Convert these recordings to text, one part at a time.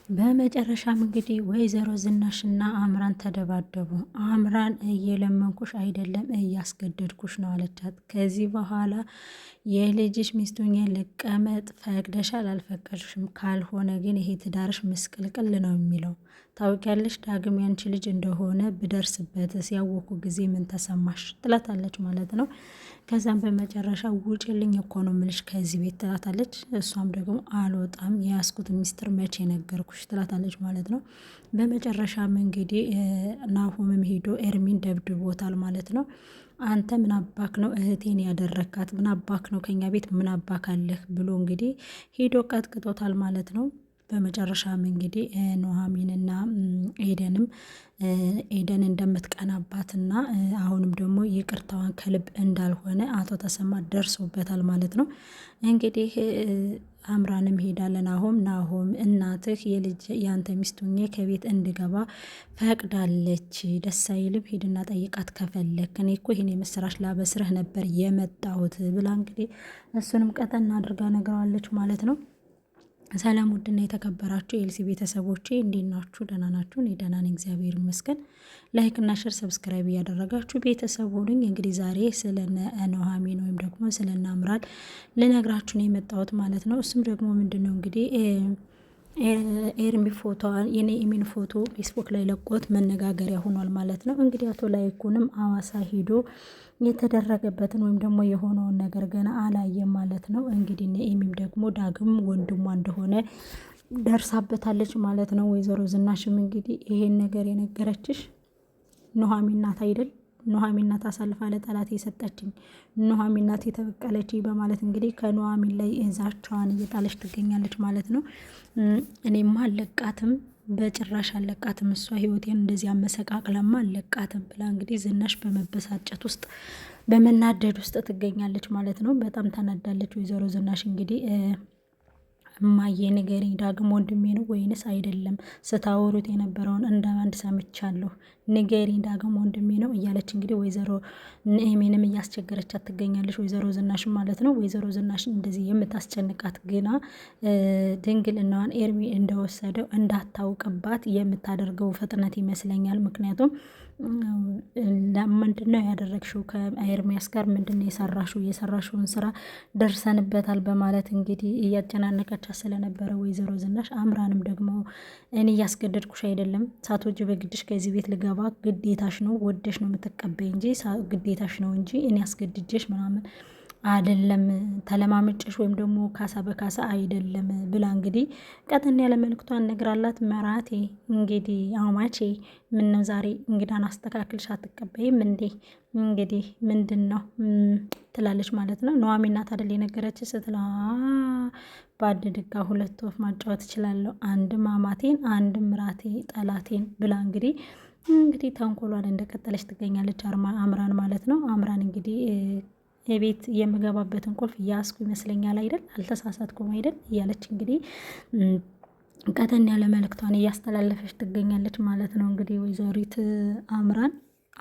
በመጨረሻም እንግዲህ ወይዘሮ ዝናሽና አምራን ተደባደቡ። አምራን እየለመንኩሽ አይደለም እያስገደድኩሽ ነው አለቻት። ከዚህ በኋላ የልጅሽ ሚስቱኛ ልቀመጥ ፈቅደሻል አልፈቀድሽም፣ ካልሆነ ግን ይሄ ትዳርሽ ምስቅልቅል ነው የሚለው ታውቂያለሽ። ዳግም ያንቺ ልጅ እንደሆነ ብደርስበት ሲያወኩ ጊዜ ምን ተሰማሽ ትላታለች ማለት ነው። ከዛም በመጨረሻ ውጭልኝ እኮ ነው የምልሽ ከዚህ ቤት ትላታለች። እሷም ደግሞ አልወጣም የያዝኩት ሚስጥር መቼ ነገርኩሽ ትላታለች ማለት ነው። በመጨረሻም እንግዲህ ናሆምም ሄዶ ኤርሚን ደብድቦታል ማለት ነው። አንተ ምን አባክ ነው እህቴን ያደረካት? ምን አባክ ነው ከኛ ቤት ምን አባክ አለህ ብሎ እንግዲህ ሄዶ ቀጥቅጦታል ማለት ነው። በመጨረሻም እንግዲህ ኑሐሚንና ኤደን እንደምትቀናባትና አሁንም ደግሞ ይቅርታዋን ከልብ እንዳልሆነ አቶ ተሰማ ደርሶበታል ማለት ነው። እንግዲህ አምራንም ሄዳለን። ናሆም እናትህ የልጅ ያንተ ሚስቱኜ ከቤት እንድገባ ፈቅዳለች፣ ደስ አይልም? ሄድና ጠይቃት ከፈለክ፣ እኔ እኮ ይህን የምስራች ላበስረህ ነበር የመጣሁት ብላ እንግዲህ እሱንም ቀጠና አድርጋ ነግረዋለች ማለት ነው። ሰላም ውድና የተከበራችሁ የኤልሲ ቤተሰቦቼ እንዴት ናችሁ? ደህና ናችሁ? እኔ ደህና ነኝ እግዚአብሔር ይመስገን። ላይክ እና ሸር ሰብስክራይብ እያደረጋችሁ ቤተሰብ ሁኑኝ። እንግዲህ ዛሬ ስለነ ኑሐሚን ወይም ደግሞ ስለነ አምራን ልነግራችሁ ነው የመጣሁት ማለት ነው። እሱም ደግሞ ምንድነው እንግዲህ ኤርሚ የኔ ፎቶ ፌስቡክ ላይ ለቆት መነጋገሪያ ሆኗል ማለት ነው። እንግዲህ አቶ ላይኩንም አዋሳ ሂዶ የተደረገበትን ወይም ደግሞ የሆነውን ነገር ገና አላየም ማለት ነው። እንግዲህ ኤሚም ደግሞ ዳግም ወንድሟ እንደሆነ ደርሳበታለች ማለት ነው። ወይዘሮ ዝናሽም እንግዲህ ይሄን ነገር የነገረችሽ ኑሐሚን ናት አይደል? ኑሐሚን ናት አሳልፋ ለጠላት የሰጠችኝ፣ ኑሐሚን ናት የተበቀለችኝ በማለት እንግዲህ ከኑሐሚን ላይ ዛቻዋን እየጣለች ትገኛለች ማለት ነው። እኔማ አለቃትም በጭራሽ አለቃትም፣ እሷ ህይወቴን እንደዚህ አመሰቃቅለማ አለቃትም ብላ እንግዲህ ዝናሽ በመበሳጨት ውስጥ በመናደድ ውስጥ ትገኛለች ማለት ነው። በጣም ተናዳለች ወይዘሮ ዝናሽ እንግዲህ እማዬ ንገሪኝ፣ ዳግም ወንድሜ ነው ወይንስ አይደለም? ስታወሩት የነበረውን እንደ አንድ ሰምቻለሁ፣ ንገሪኝ፣ ዳግም ወንድሜ ነው እያለች እንግዲህ ወይዘሮ ኑሐሚንም እያስቸገረቻት ትገኛለች፣ ወይዘሮ ዝናሽን ማለት ነው። ወይዘሮ ዝናሽን እንደዚህ የምታስጨንቃት ግና ድንግልናዋን ኤርሚ እንደወሰደው እንዳታውቅባት የምታደርገው ፍጥነት ይመስለኛል። ምክንያቱም ምንድን ነው ያደረግሽው ከኤርሚያስ ጋር ምንድን ነው የሰራሽውን ስራ ደርሰንበታል በማለት እንግዲህ እያጨናነቀቻት ስለነበረ ወይዘሮ ዝናሽ አምራንም ደግሞ እኔ እያስገደድኩሽ አይደለም፣ ሳትወጂ በግድሽ ከዚህ ቤት ልገባ ግዴታሽ ነው፣ ወደሽ ነው የምትቀበይ እንጂ ግዴታሽ ነው እንጂ እኔ አስገድጄሽ ምናምን አይደለም፣ ተለማመጨሽ ወይም ደግሞ ካሳ በካሳ አይደለም ብላ እንግዲህ ቀጠን ያለ መልክቷን ነግራላት መራቴ እንግዲህ አማቼ ምነው ዛሬ እንግዳን አስተካክልሽ አትቀበይም እንዴ? እንግዲህ ምንድን ነው ትላለች ማለት ነው። ኑሐሚን ናት አይደል የነገረች ስትላ በአንድ ድጋ ሁለት ወፍ ማጫወት እችላለሁ፣ አንድም አማቴን አንድም ምራቴ ጠላቴን ብላ እንግዲህ ተንኮሏን እንደቀጠለች ትገኛለች አምራን ማለት ነው። አምራን እንግዲህ የቤት የምገባበትን ቁልፍ እያስኩ ይመስለኛል አይደል? አልተሳሳትኩም አይደል? እያለች እንግዲህ ቀጠን ያለ መልእክቷን እያስተላለፈች ትገኛለች ማለት ነው። እንግዲህ ወይዘሪት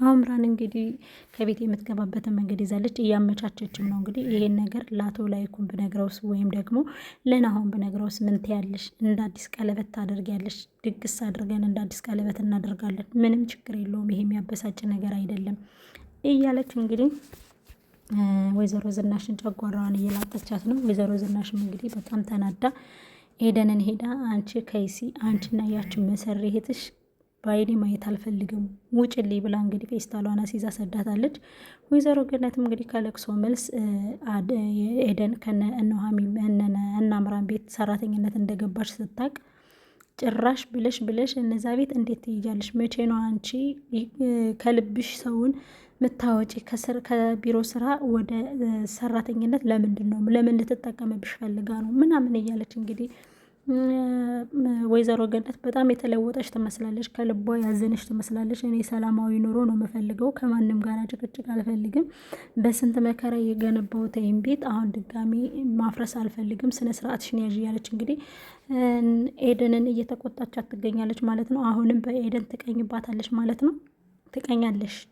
አምራን እንግዲህ ከቤት የምትገባበትን መንገድ ይዛለች፣ እያመቻቸችም ነው። እንግዲህ ይሄን ነገር ለአቶ ላይኩን ብነግረውስ ወይም ደግሞ ለናሆም ብነግረውስ ምን ትያለሽ? እንደ አዲስ ቀለበት ታደርጊያለሽ፣ ድግስ አድርገን እንደ አዲስ ቀለበት እናደርጋለን፣ ምንም ችግር የለውም፣ ይሄ የሚያበሳጭ ነገር አይደለም እያለች እንግዲህ ወይዘሮ ዝናሽን ጨጓራዋን እየላጠቻት ነው። ወይዘሮ ዝናሽም እንግዲህ በጣም ተናዳ ኤደንን ሄዳ አንቺ ከይሲ አንቺና ያችን መሰሪ እህትሽ በአይኔ ማየት አልፈልግም ውጭልኝ ብላ እንግዲህ ፌስታሏን አስይዛ ሰዳታለች። ወይዘሮ ገነትም እንግዲህ ከለቅሶ መልስ ኤደን ከነ ኑሐሚን እነ አምራን ቤት ሰራተኝነት እንደገባች ስታቅ ጭራሽ ብለሽ እነዛ ቤት እንዴት ትይያለሽ? መቼ ነው አንቺ ከልብሽ ሰውን ምታወጪ? ከቢሮ ስራ ወደ ሰራተኝነት ለምንድን ነው? ለምን ልትጠቀምብሽ ፈልጋ ነው? ምናምን እያለች እንግዲህ ወይዘሮ ገነት በጣም የተለወጠች ትመስላለች፣ ከልቧ ያዘነች ትመስላለች። እኔ ሰላማዊ ኑሮ ነው የምፈልገው፣ ከማንም ጋር ጭቅጭቅ አልፈልግም፣ በስንት መከራ የገነባሁትን ቤት አሁን ድጋሚ ማፍረስ አልፈልግም፣ ስነ ስርዓትሽን ያዥ እያለች እንግዲህ ኤደንን እየተቆጣቻት ትገኛለች ማለት ነው። አሁንም በኤደን ትቀኝባታለች ማለት ነው።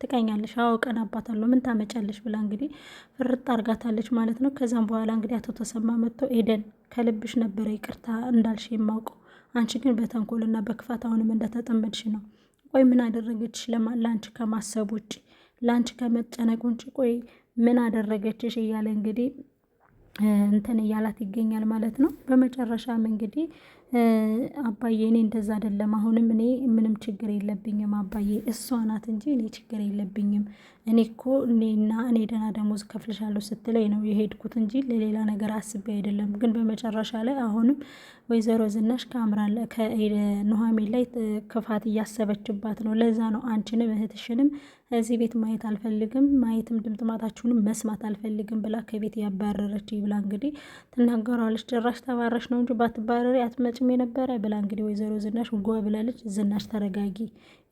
ትቀኛለሽ አውቀን አባታለሁ ምን ታመጫለሽ ብላ እንግዲህ ፍርጥ አርጋታለች ማለት ነው። ከዛም በኋላ እንግዲህ አቶ ተሰማ መጥተው ኤደን ከልብሽ ነበረ ይቅርታ እንዳልሽ የማውቀው አንቺ ግን በተንኮልና በክፋት አሁንም እንደተጠመድሽ ነው። ቆይ ምን አደረገችሽ? ለአንቺ ከማሰብ ውጭ ለአንቺ ከመጨነቅ ውጭ ቆይ ምን አደረገችሽ? እያለ እንግዲህ እንትን እያላት ይገኛል ማለት ነው። በመጨረሻም እንግዲህ አባዬ እኔ እንደዛ አይደለም፣ አሁንም እኔ ምንም ችግር የለብኝም አባዬ፣ እሷ ናት እንጂ እኔ ችግር የለብኝም። እኔ እኮ እኔ ደህና ደሞዝ ከፍልሻለሁ ስትለኝ ነው የሄድኩት እንጂ ለሌላ ነገር አስቤ አይደለም። ግን በመጨረሻ ላይ አሁንም ወይዘሮ ዝናሽ ከኑሐሚን ላይ ክፋት እያሰበችባት ነው። ለዛ ነው አንቺንም እህትሽንም እዚህ ቤት ማየት አልፈልግም፣ ማየትም ድምጥማጣችሁንም መስማት አልፈልግም ብላ ከቤት ያባረረች ብላ እንግዲህ ትናገራለች። ጭራሽ ተባረሽ ነው እንጂ ባትባረሪ አትመጭም የነበረ ብላ እንግዲህ ወይዘሮ ዝናሽ ጎ ብላለች። ዝናሽ ተረጋጊ፣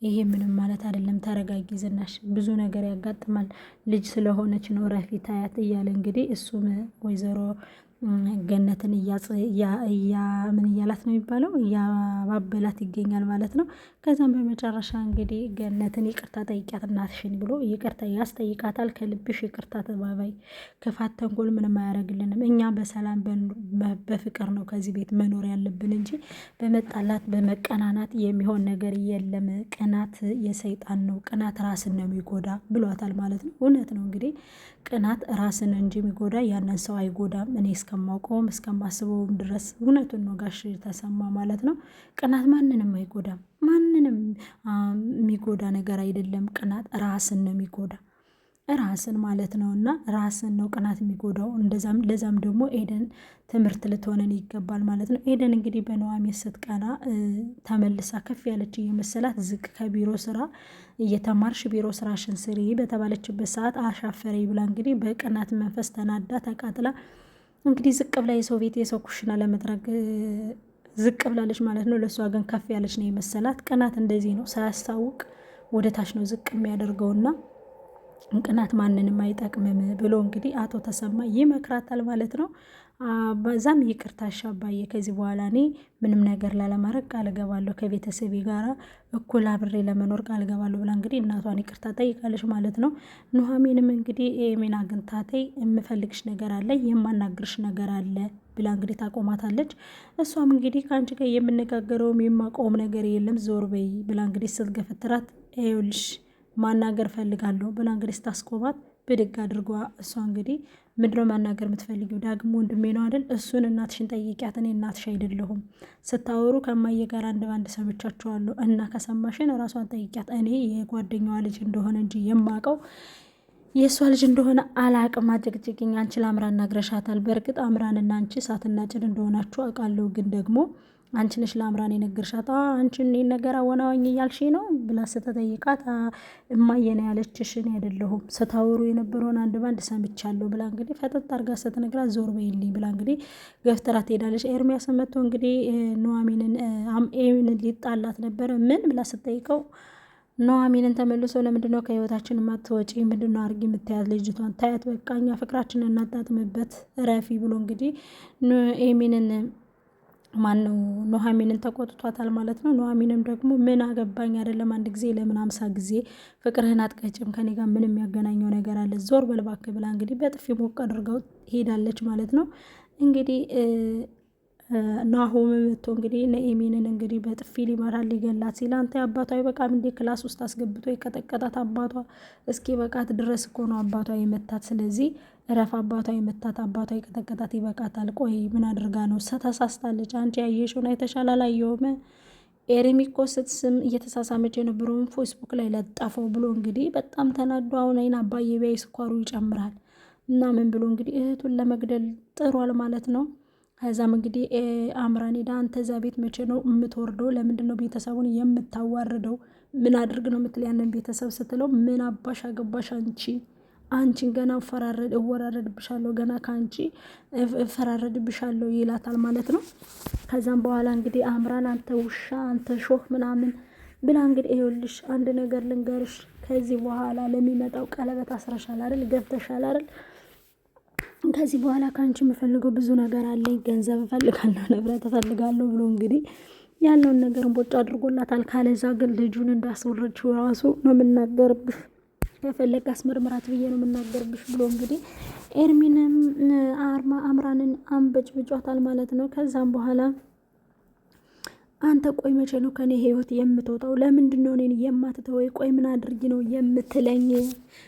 ይሄ ምንም ማለት አይደለም፣ ተረጋጊ ዝናሽ፣ ብዙ ነገር ያጋጥማል፣ ልጅ ስለሆነች ነው ረፊ ታያት እያለ እንግዲህ እሱም ወይዘሮ ገነትን ምን እያላት ነው የሚባለው እያባበላት ይገኛል ማለት ነው። ከዛም በመጨረሻ እንግዲህ ገነትን ይቅርታ ጠይቂያት እናትሽን ብሎ ይቅርታ ያስጠይቃታል። ከልብሽ ይቅርታ ተባባይ፣ ክፋት ተንኮል ምንም አያደርግልንም፣ እኛ በሰላም በፍቅር ነው ከዚህ ቤት መኖር ያለብን እንጂ በመጣላት በመቀናናት የሚሆን ነገር የለም። ቅናት የሰይጣን ነው፣ ቅናት ራስን ነው የሚጎዳ ብሏታል ማለት ነው። እውነት ነው እንግዲህ ቅናት ራስን እንጂ የሚጎዳ ያንን ሰው አይጎዳም። እኔ እስከማውቀውም እስከማስበውም ድረስ እውነቱን ነው ጋሽ ተሰማ ማለት ነው። ቅናት ማንንም አይጎዳም፣ ማንንም የሚጎዳ ነገር አይደለም። ቅናት ራስን ነው የሚጎዳ፣ ራስን ማለት ነው። እና ራስን ነው ቅናት የሚጎዳው። ለዛም ደግሞ ኤደን ትምህርት ልትሆነን ይገባል ማለት ነው። ኤደን እንግዲህ በኑሐሚን ስትቀና ተመልሳ ከፍ ያለች እየመሰላት ዝቅ ከቢሮ ስራ እየተማርሽ ቢሮ ስራሽን ስሪ በተባለችበት ሰዓት አሻፈሬ ብላ እንግዲህ በቅናት መንፈስ ተናዳ ተቃጥላ እንግዲህ ዝቅ ብላ የሰው ቤት የሰው ኩሽና ለመጥረግ ዝቅ ብላለች ማለት ነው። ለእሷ ግን ከፍ ያለች ነው የመሰላት። ቅናት እንደዚህ ነው፣ ሳያስታውቅ ወደ ታች ነው ዝቅ የሚያደርገውና ቅናት ማንንም አይጠቅምም ብሎ እንግዲህ አቶ ተሰማ ይመክራታል ማለት ነው። በዛም ይቅርታ አባዬ፣ ከዚህ በኋላ እኔ ምንም ነገር ላለማድረግ ቃል እገባለሁ፣ ከቤተሰቤ ጋር እኩል አብሬ ለመኖር ቃል እገባለሁ ብላ እንግዲህ እናቷን ይቅርታ ጠይቃለች ማለት ነው። ኑሐሚንም እንግዲህ ሚና ግንታተይ የምፈልግሽ ነገር አለ፣ የማናግርሽ ነገር አለ ብላ እንግዲህ ታቆማታለች። እሷም እንግዲህ ከአንቺ ጋር የምነጋገረውም የማቆም ነገር የለም ዞር በይ ብላ እንግዲህ ስትገፈትራት ይኸውልሽ ማናገር ፈልጋለሁ ብላ እንግዲህ ስታስቆማት ብድግ አድርጓ እሷ እንግዲህ ምንድነው ማናገር የምትፈልጊው? ዳግሞ ወንድሜ ነው አይደል? እሱን እናትሽን ጠይቂያት፣ እኔ እናትሽ አይደለሁም። ስታወሩ ከማየ ጋር አንድ ባንድ ሰምቻቸዋለሁ እና ከሰማሽን ራሷን ጠይቂያት። እኔ የጓደኛዋ ልጅ እንደሆነ እንጂ የማውቀው የእሷ ልጅ እንደሆነ አላቅም። አጭቅጭቅኝ አንቺ ለአምራን ነግረሻታል። በእርግጥ አምራንና አንቺ እሳትና ጭድ እንደሆናችሁ አውቃለሁ፣ ግን ደግሞ አንቺ ነሽ ለአምራን የነገርሻት። አንቺ እኔን ነገር አወናዋኝ እያልሽ ነው ብላ ስትጠይቃት እማዬ ነው ያለችሽ፣ እኔ አይደለሁም፣ ስታወሩ የነበረውን አንድ ባንድ ሰምቻለሁ ብላ እንግዲህ ፈጠጥ አድርጋ ስትነግራት ዞር በይልኝ ብላ እንግዲህ ገፍትራ ትሄዳለች። ኤርሚያስ መጥቶ እንግዲህ ኑሐሚንን ሊጣላት ነበረ። ምን ብላ ስትጠይቀው ኑሐሚንን ተመልሶ ለምንድነው ከህይወታችን የማትወጪ? ምንድነው አድርጊ የምታያት ልጅቷን? ታያት፣ በቃ እኛ ፍቅራችንን እናጣጥምበት ረፊ ብሎ እንግዲህ ኤሚንን ማነው ኑሐሚንን ተቆጥቷታል ማለት ነው። ኑሐሚንም ደግሞ ምን አገባኝ አይደለም አንድ ጊዜ ለምን 50 ጊዜ ፍቅርህን አትቀጭም? ከኔ ጋር ምን የሚያገናኘው ነገር አለ? ዞር በል እባክህ ብላ እንግዲህ በጥፊ ሞቅ አድርገው ሄዳለች ማለት ነው። እንግዲህ ናሆም መጥቶ እንግዲህ ነኤሚንን እንግዲህ በጥፊ ሊመራል ሊገላት ሲል አንተ አባቷ በቃም እንዴ ክላስ ውስጥ አስገብቶ የቀጠቀጣት አባቷ እስኪ በቃት ድረስ እኮ ነው አባቷ የመታት። ስለዚህ እረፍ፣ አባቷ የመታት አባቷ የቀጠቀጣት ይበቃታል። ቆይ ምን አድርጋ ነው? ተሳስታለች። አንቺ ያየሽውን አይተሻል አላየውም? ኤርሚ እኮ ስትስም እየተሳሳመች የነበረውን ፌስቡክ ላይ ለጣፈው ብሎ እንግዲህ በጣም ተናዶ አሁን አይን አባዬ ቢያይ ስኳሩ ይጨምራል እና ምን ብሎ እንግዲህ እህቱን ለመግደል ጥሯል ማለት ነው። ከዛም እንግዲህ አምራን ሄዳ አንተ እዛ ቤት መቼ ነው የምትወርደው? ለምንድን ነው ቤተሰቡን የምታዋርደው? ምን አድርግ ነው የምትል ያንን ቤተሰብ ስትለው ምን አባሽ አገባሽ አንቺን ገና እወራረድብሻለሁ፣ ገና ከአንቺ እፈራረድብሻለሁ ይላታል ማለት ነው። ከዛም በኋላ እንግዲህ አምራን አንተ ውሻ አንተ ሾህ ምናምን ብላ እንግዲህ ይኸውልሽ አንድ ነገር ልንገርሽ፣ ከዚህ በኋላ ለሚመጣው ቀለበት አስረሻል አይደል? ገብተሻል አይደል? ከዚህ በኋላ ከአንቺ የምፈልገው ብዙ ነገር አለኝ፣ ገንዘብ እፈልጋለሁ፣ ንብረት እፈልጋለሁ ብሎ እንግዲህ ያለውን ነገር ቦጭ አድርጎላታል። ካለዛ ግን ልጁን እንዳስወረድሽው ራሱ ነው የምናገርብሽ፣ ከፈለግ አስመርምራት ብዬ ነው የምናገርብሽ ብሎ እንግዲህ ኤርሚንም አምራንን አንበጭብጯታል ማለት ነው። ከዛም በኋላ አንተ ቆይ መቼ ነው ከኔ ህይወት የምትወጣው? ለምንድን ነው እኔን የማትተወኝ? ቆይ ምን አድርጊ ነው የምትለኝ?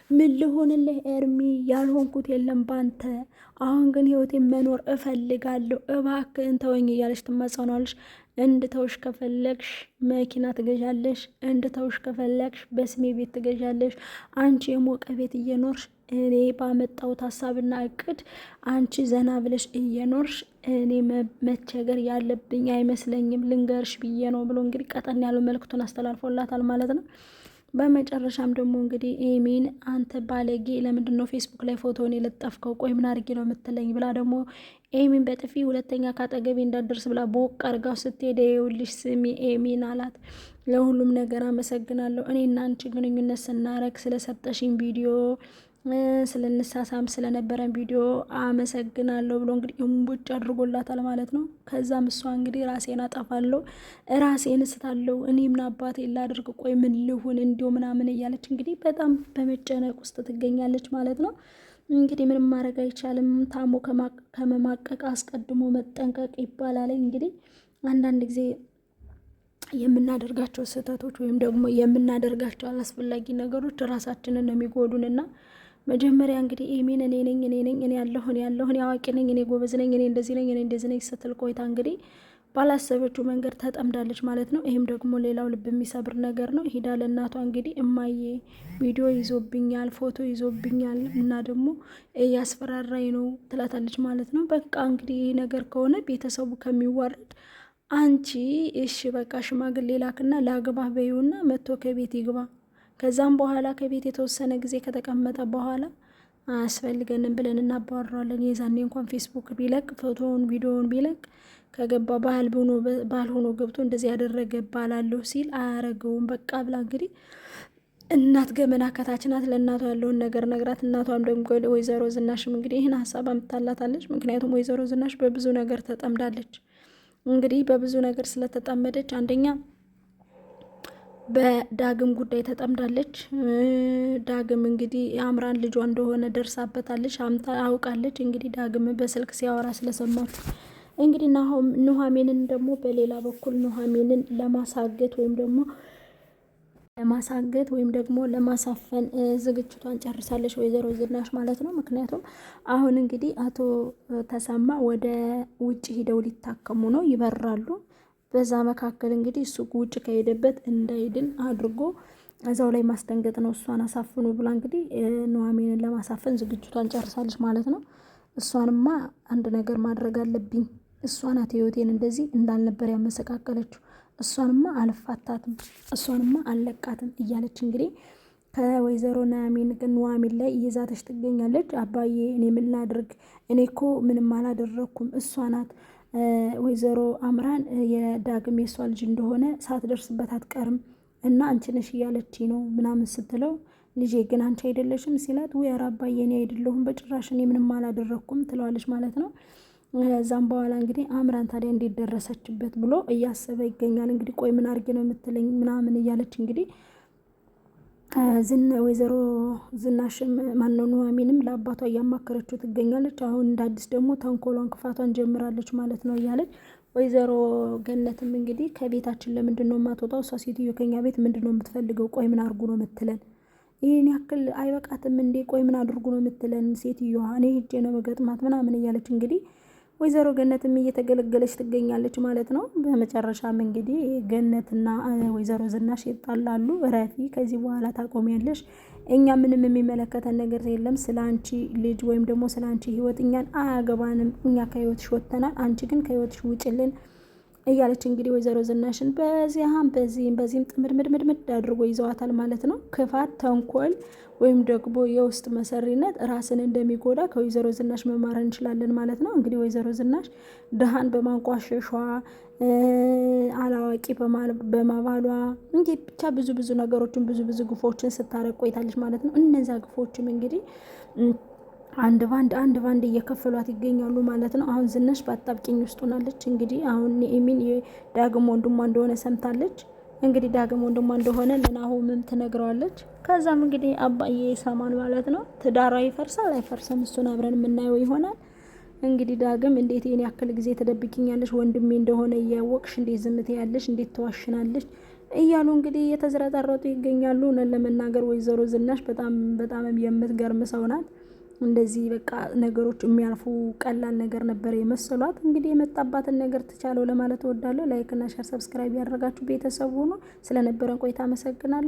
ምን ልሆንልህ ኤርሚ? ያልሆንኩት የለም ባንተ። አሁን ግን ህይወቴን መኖር እፈልጋለሁ፣ እባክህን ተወኝ እያለች ትማጸናለች። እንድተውሽ ከፈለግሽ መኪና ትገዣለሽ፣ እንድተውሽ ከፈለግሽ በስሜ ቤት ትገዣለሽ። አንቺ የሞቀ ቤት እየኖርሽ እኔ ባመጣሁት ሀሳብና እቅድ አንቺ ዘና ብለሽ እየኖርሽ እኔ መቸገር ያለብኝ አይመስለኝም፣ ልንገርሽ ብዬ ነው ብሎ እንግዲህ ቀጠን ያለው መልክቱን አስተላልፎላታል ማለት ነው። በመጨረሻም ደግሞ እንግዲህ ኤሚን አንተ ባለጌ ለምንድን ነው ፌስቡክ ላይ ፎቶውን የለጠፍከው? ቆይ ምን አድርጌ ነው የምትለኝ? ብላ ደግሞ ኤሚን በጥፊ ሁለተኛ ካጠገቤ እንዳደርስ ብላ በወቅ አርጋው ስትሄደ ይኸውልሽ ስሚ ኤሚን አላት። ለሁሉም ነገር አመሰግናለሁ። እኔና አንቺ ግንኙነት ስናረግ ስለሰጠሽኝ ቪዲዮ ስለንሳሳም ስለነበረን ቪዲዮ አመሰግናለሁ ብሎ እንግዲህ እምቦጭ አድርጎላታል ማለት ነው። ከዛም እሷ እንግዲህ ራሴን አጠፋለሁ፣ ራሴን እስታለሁ፣ እኔ ምን አባቴ ላድርግ፣ ቆይ ምን ልሁን እንዲሁ ምናምን እያለች እንግዲህ በጣም በመጨነቅ ውስጥ ትገኛለች ማለት ነው። እንግዲህ ምንም ማድረግ አይቻልም። ታሞ ከመማቀቅ አስቀድሞ መጠንቀቅ ይባላል። እንግዲህ አንዳንድ ጊዜ የምናደርጋቸው ስህተቶች ወይም ደግሞ የምናደርጋቸው አላስፈላጊ ነገሮች ራሳችንን ነው የሚጎዱንና መጀመሪያ እንግዲህ ኤሚን እኔ ያለሁ እኔ አዋቂ ነኝ፣ እኔ ጎበዝ ነኝ፣ እኔ እንደዚህ ነኝ ስትል ቆይታ እንግዲህ ባላሰበችው መንገድ ተጠምዳለች ማለት ነው። ይህም ደግሞ ሌላው ልብ የሚሰብር ነገር ነው። ሂዳ ለእናቷ እንግዲህ እማዬ ቪዲዮ ይዞብኛል፣ ፎቶ ይዞብኛል እና ደግሞ እያስፈራራኝ ነው ትላታለች ማለት ነው። በቃ እንግዲህ ይህ ነገር ከሆነ ቤተሰቡ ከሚዋረድ አንቺ እሺ በቃ ሽማግሌ ላክና ላግባህ በይውና መጥቶ ከቤት ይግባ። ከዛም በኋላ ከቤት የተወሰነ ጊዜ ከተቀመጠ በኋላ አያስፈልገንም ብለን እናባረራለን። የዛኔ እንኳን ፌስቡክ ቢለቅ ፎቶውን ቪዲዮውን ቢለቅ ከገባ ባልሆኖ ገብቶ እንደዚህ ያደረገ ባላለሁ ሲል አያረገውም በቃ ብላ እንግዲህ እናት ገመና ከታችናት ለእናቷ ያለውን ነገር ነግራት፣ እናቷም ደግሞ ወይዘሮ ዝናሽም እንግዲህ ይህን ሀሳብ አምጥታላታለች። ምክንያቱም ወይዘሮ ዝናሽ በብዙ ነገር ተጠምዳለች። እንግዲህ በብዙ ነገር ስለተጠመደች አንደኛ በዳግም ጉዳይ ተጠምዳለች። ዳግም እንግዲህ የአምራን ልጇ እንደሆነ ደርሳበታለች፣ አውቃለች። እንግዲህ ዳግም በስልክ ሲያወራ ስለሰማች እንግዲህ ኑሐሚንን ደግሞ በሌላ በኩል ኑሐሚንን ለማሳገት ወይም ደግሞ ለማሳፈን ዝግጅቷን ጨርሳለች ወይዘሮ ዝናሽ ማለት ነው። ምክንያቱም አሁን እንግዲህ አቶ ተሰማ ወደ ውጭ ሂደው ሊታከሙ ነው፣ ይበራሉ። በዛ መካከል እንግዲህ እሱ ውጭ ከሄደበት እንዳይድን አድርጎ እዛው ላይ ማስደንገጥ ነው። እሷን አሳፍኑ ብላ እንግዲህ ኑሐሚንን ለማሳፈን ዝግጅቷን ጨርሳለች ማለት ነው። እሷንማ አንድ ነገር ማድረግ አለብኝ፣ እሷ ናት ህይወቴን እንደዚህ እንዳልነበር ያመሰቃቀለችው፣ እሷንማ አልፋታትም፣ እሷንማ አልለቃትም እያለች እንግዲህ ከወይዘሮ ኑሐሚን ላይ እየዛተች ትገኛለች። አባዬ እኔ ምን ላድርግ? እኔ እኮ ምንም አላደረግኩም፣ እሷ ናት ወይዘሮ አምራን የዳግም የሷ ልጅ እንደሆነ ሳትደርስበት አትቀርም እና አንቺ ነሽ እያለች ነው ምናምን ስትለው፣ ልጄ ግን አንቺ አይደለሽም ሲላት፣ ወይ ኧረ አባዬ እኔ አይደለሁም በጭራሽ እኔ ምንም አላደረግኩም ትለዋለች ማለት ነው። እዛም በኋላ እንግዲህ አምራን ታዲያ እንዴት ደረሰችበት ብሎ እያሰበ ይገኛል። እንግዲህ ቆይ ምን አድርጌ ነው የምትለኝ ምናምን እያለች እንግዲህ ወይዘሮ ዝናሽም ማነው ኑሐሚንም ለአባቷ እያማከረችው ትገኛለች። አሁን እንደ አዲስ ደግሞ ተንኮሏን ክፋቷን ጀምራለች ማለት ነው እያለች ወይዘሮ ገነትም እንግዲህ ከቤታችን ለምንድን ነው የማትወጣው? እሷ ሴትዮ ከኛ ቤት ምንድን ነው የምትፈልገው? ቆይ ምን አድርጉ ነው የምትለን? ይህን ያክል አይበቃትም እንዴ? ቆይ ምን አድርጉ ነው የምትለን ሴትዮዋ? እኔ ሄጄ ነው መገጥማት ምናምን እያለች እንግዲህ ወይዘሮ ገነትም እየተገለገለች ትገኛለች ማለት ነው። በመጨረሻም እንግዲህ ገነትና ወይዘሮ ዝናሽ ይጣላሉ። ረፊ ከዚህ በኋላ ታቆሚያለሽ፣ እኛ ምንም የሚመለከተን ነገር የለም፣ ስለ አንቺ ልጅ ወይም ደግሞ ስለ አንቺ ህይወት እኛን አያገባንም፣ እኛ ከህይወትሽ ወጥተናል፣ አንቺ ግን ከህይወትሽ ውጭልን እያለች እንግዲህ ወይዘሮ ዝናሽን በዚህም ጥምድምድምድ አድርጎ ይዘዋታል ማለት ነው። ክፋት፣ ተንኮል ወይም ደግሞ የውስጥ መሰሪነት ራስን እንደሚጎዳ ከወይዘሮ ዝናሽ መማር እንችላለን ማለት ነው። እንግዲህ ወይዘሮ ዝናሽ ድሃን በማንቋሸሿ አላዋቂ በማባሏ እንግዲህ ብቻ ብዙ ነገሮችን ብዙ ግፎችን ስታረቅ ቆይታለች ማለት ነው። እነዛ ግፎችም እንግዲህ አንድ ባንድ እየከፈሏት ይገኛሉ ማለት ነው። አሁን ዝናሽ በአጣብቂኝ ውስጥ ሆናለች። እንግዲህ አሁን ኑሐሚን ዳግም ወንድሟ እንደሆነ ሰምታለች። እንግዲህ ዳግም ወንድሟ እንደሆነ ለናሆምም ትነግረዋለች። ከዛም እንግዲህ አባዬ ይሰማል ማለት ነው። ትዳሯ ይፈርሳል አይፈርስም፣ እሱን አብረን የምናየው ይሆናል። እንግዲህ ዳግም እንዴት የኔ ያክል ጊዜ ተደብቂኛለሽ? ወንድሜ እንደሆነ እያወቅሽ እንዴት ዝም ትያለሽ? እንዴት ተዋሽናለሽ? እያሉ እንግዲህ እየተዝረጠረጡ ይገኛሉ። እውነት ለመናገር ወይዘሮ ዝናሽ በጣም የምትገርም ሰው ናት። እንደዚህ በቃ ነገሮች የሚያልፉ ቀላል ነገር ነበር የመሰሏት። እንግዲህ የመጣባትን ነገር ትቻለው ለማለት እወዳለሁ። ላይክ እና ሼር ሰብስክራይብ ያደረጋችሁ ቤተሰብ ሆኖ ስለነበረን ቆይታ አመሰግናለሁ።